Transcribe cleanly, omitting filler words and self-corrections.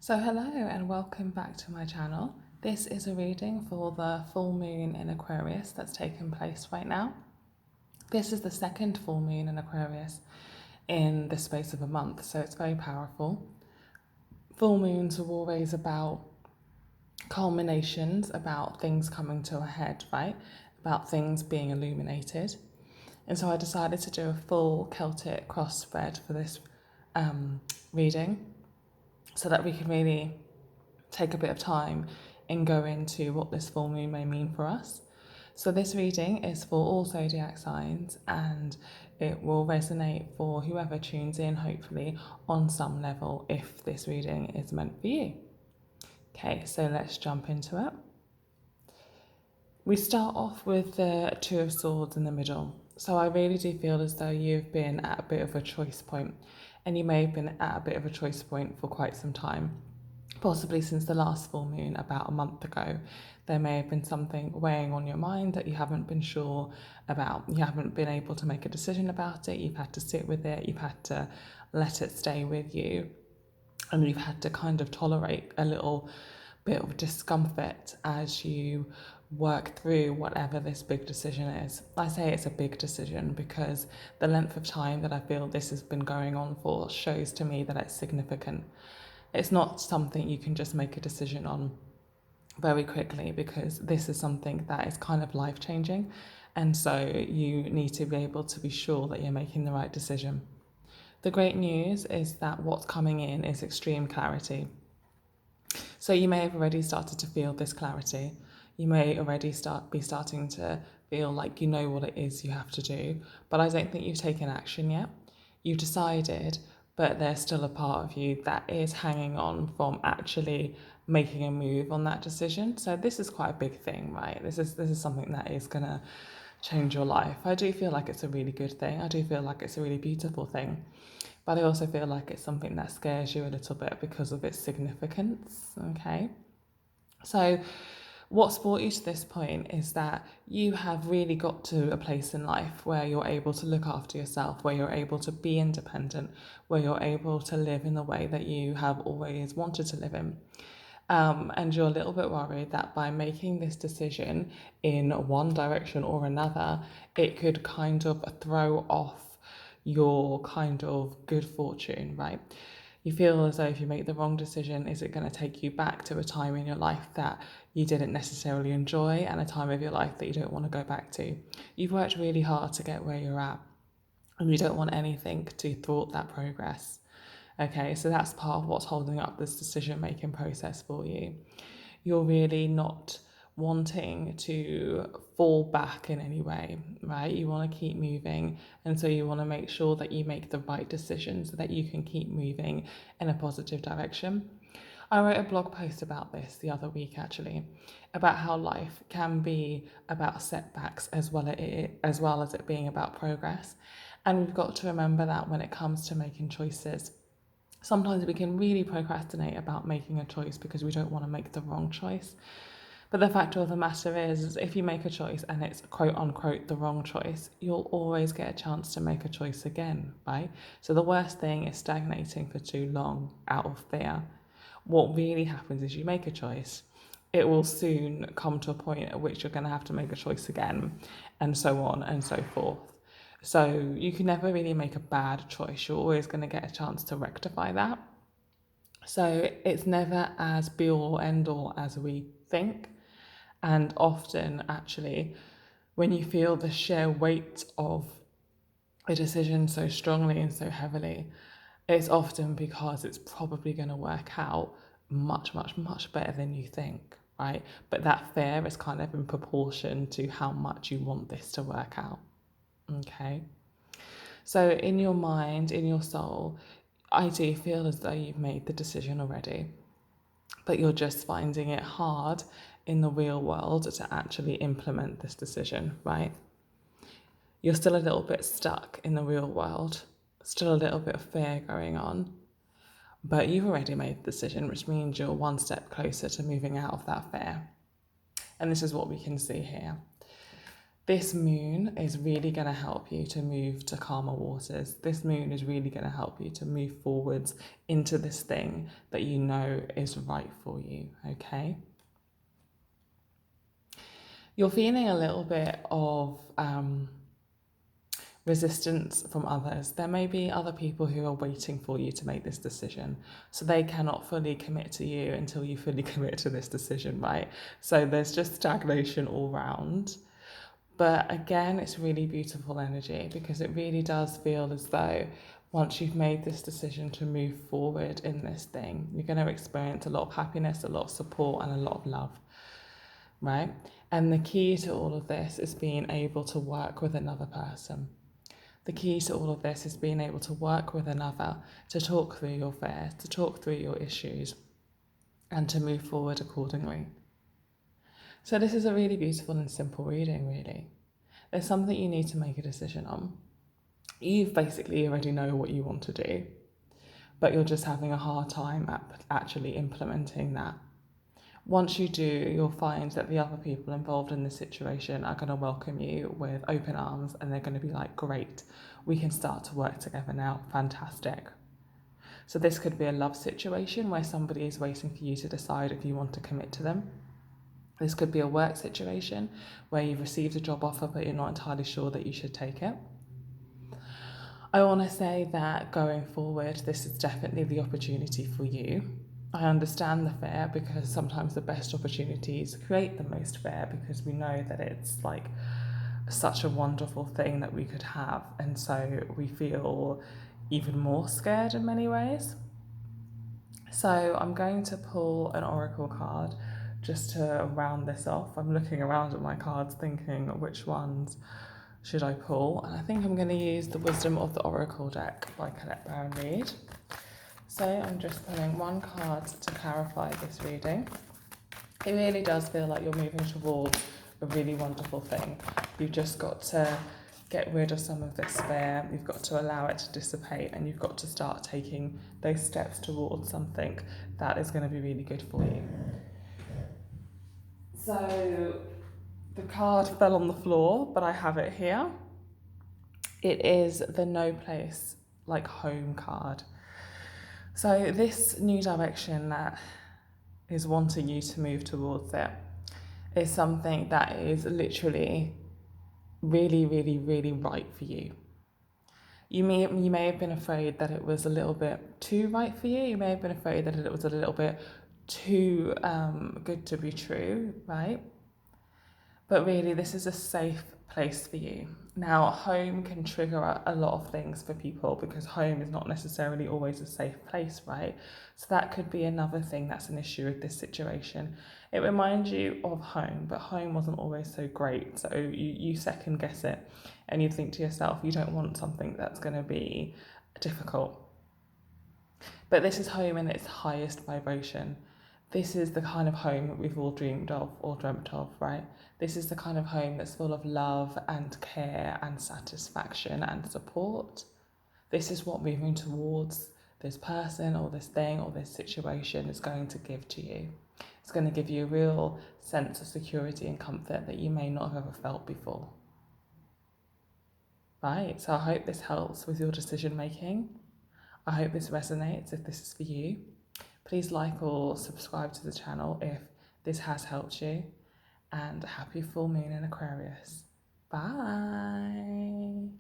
So hello and welcome back to my channel. This is a reading for the full moon in Aquarius that's taken place right now. This is the second full moon in Aquarius in the space of a month, so it's very powerful. Full moons are always about culminations, about things coming to a head, right? About things being illuminated. And so I decided to do a full Celtic cross spread for this reading so that we can really take a bit of time and go into what this full moon may mean for us. So this reading is for all zodiac signs and it will resonate for whoever tunes in, hopefully on some level, if this reading is meant for you. Okay, so let's jump into it. We start off with the Two of Swords in the middle. So I really do feel as though you've been at a bit of a choice point, and you may have been at a bit of a choice point for quite some time. Possibly since the last full moon about a month ago, there may have been something weighing on your mind that you haven't been sure about. You haven't been able to make a decision about it. You've had to sit with it. You've had to let it stay with you. And you've had to kind of tolerate a little bit of discomfort as you work through whatever this big decision is. I say it's a big decision because the length of time that I feel this has been going on for shows to me that it's significant. It's not something you can just make a decision on very quickly because this is something that is kind of life-changing, and so you need to be able to be sure that you're making the right decision. The great news is that what's coming in is extreme clarity. So you may have already started to feel this clarity. You may already be starting to feel like you know what it is you have to do, but I don't think you've taken action yet. You've decided, but there's still a part of you that is hanging on from actually making a move on that decision. So this is quite a big thing, right? This is something that is going to change your life. I do feel like it's a really good thing. I do feel like it's a really beautiful thing. But I also feel like it's something that scares you a little bit because of its significance, okay? So what's brought you to this point is that you have really got to a place in life where you're able to look after yourself, where you're able to be independent, where you're able to live in the way that you have always wanted to live in. And you're a little bit worried that by making this decision in one direction or another, it could kind of throw off your kind of good fortune, right? You feel as though if you make the wrong decision, is it going to take you back to a time in your life that you didn't necessarily enjoy and a time of your life that you don't want to go back to? You've worked really hard to get where you're at, and you don't want anything to thwart that progress. Okay, so that's part of what's holding up this decision-making process for you. You're really not wanting to fall back in any way, right? You want to keep moving, and so you want to make sure that you make the right decisions so that you can keep moving in a positive direction. I wrote a blog post about this the other week actually, about how life can be about setbacks as well as it being about progress. And we've got to remember that when it comes to making choices. Sometimes we can really procrastinate about making a choice because we don't want to make the wrong choice. But the fact of the matter is if you make a choice and it's quote unquote the wrong choice, you'll always get a chance to make a choice again, right? So the worst thing is stagnating for too long out of fear. What really happens is you make a choice. It will soon come to a point at which you're going to have to make a choice again, and so on and so forth. So you can never really make a bad choice. You're always going to get a chance to rectify that. So it's never as be all or end all as we think. And often, actually, when you feel the sheer weight of a decision so strongly and so heavily, it's often because it's probably going to work out much, much, much better than you think, right? But that fear is kind of in proportion to how much you want this to work out. Okay. So in your mind, in your soul, I do feel as though you've made the decision already, but you're just finding it hard in the real world to actually implement this decision, right? You're still a little bit stuck in the real world, still a little bit of fear going on, but you've already made the decision, which means you're one step closer to moving out of that fear. And this is what we can see here. This moon is really going to help you to move to calmer waters. This moon is really going to help you to move forwards into this thing that you know is right for you, okay? You're feeling a little bit of resistance from others. There may be other people who are waiting for you to make this decision, so they cannot fully commit to you until you fully commit to this decision, right? So there's just stagnation all round. But again, it's really beautiful energy because it really does feel as though once you've made this decision to move forward in this thing, you're going to experience a lot of happiness, a lot of support, and a lot of love, right? And the key to all of this is being able to work with another person. The key to all of this is being able to work with another, to talk through your fears, to talk through your issues, and to move forward accordingly. So this is a really beautiful and simple reading, really. There's something you need to make a decision on. You basically already know what you want to do, but you're just having a hard time at actually implementing that. Once you do, you'll find that the other people involved in the situation are going to welcome you with open arms, and they're going to be like, great, we can start to work together now, fantastic. So this could be a love situation where somebody is waiting for you to decide if you want to commit to them. This could be a work situation where you've received a job offer but you're not entirely sure that you should take it. I want to say that going forward, this is definitely the opportunity for you. I understand the fear because sometimes the best opportunities create the most fear because we know that it's like such a wonderful thing that we could have, and so we feel even more scared in many ways. So I'm going to pull an oracle card just to round this off. I'm looking around at my cards thinking which ones should I pull, and I think I'm going to use the Wisdom of the Oracle deck by Colette Baron Reid. So I'm just pulling one card to clarify this reading. It really does feel like you're moving towards a really wonderful thing. You've just got to get rid of some of this fear, you've got to allow it to dissipate, and you've got to start taking those steps towards something that is going to be really good for you. So the card fell on the floor, but I have it here. It is the No Place Like Home card. So this new direction that is wanting you to move towards it is something that is literally really, really, really right for you. You may have been afraid that it was a little bit too right for you. You may have been afraid that it was a little bit too good to be true, right? But really, this is a safe place for you. Now, home can trigger a lot of things for people because home is not necessarily always a safe place, right? So that could be another thing that's an issue with this situation. It reminds you of home, but home wasn't always so great. So you second guess it and you think to yourself, you don't want something that's going to be difficult. But this is home in its highest vibration. This is the kind of home that we've all dreamed of or dreamt of, right? This is the kind of home that's full of love and care and satisfaction and support. This is what moving towards this person or this thing or this situation is going to give to you. It's going to give you a real sense of security and comfort that you may not have ever felt before. Right, so I hope this helps with your decision making. I hope this resonates if this is for you. Please like or subscribe to the channel if this has helped you. And happy full moon in Aquarius. Bye.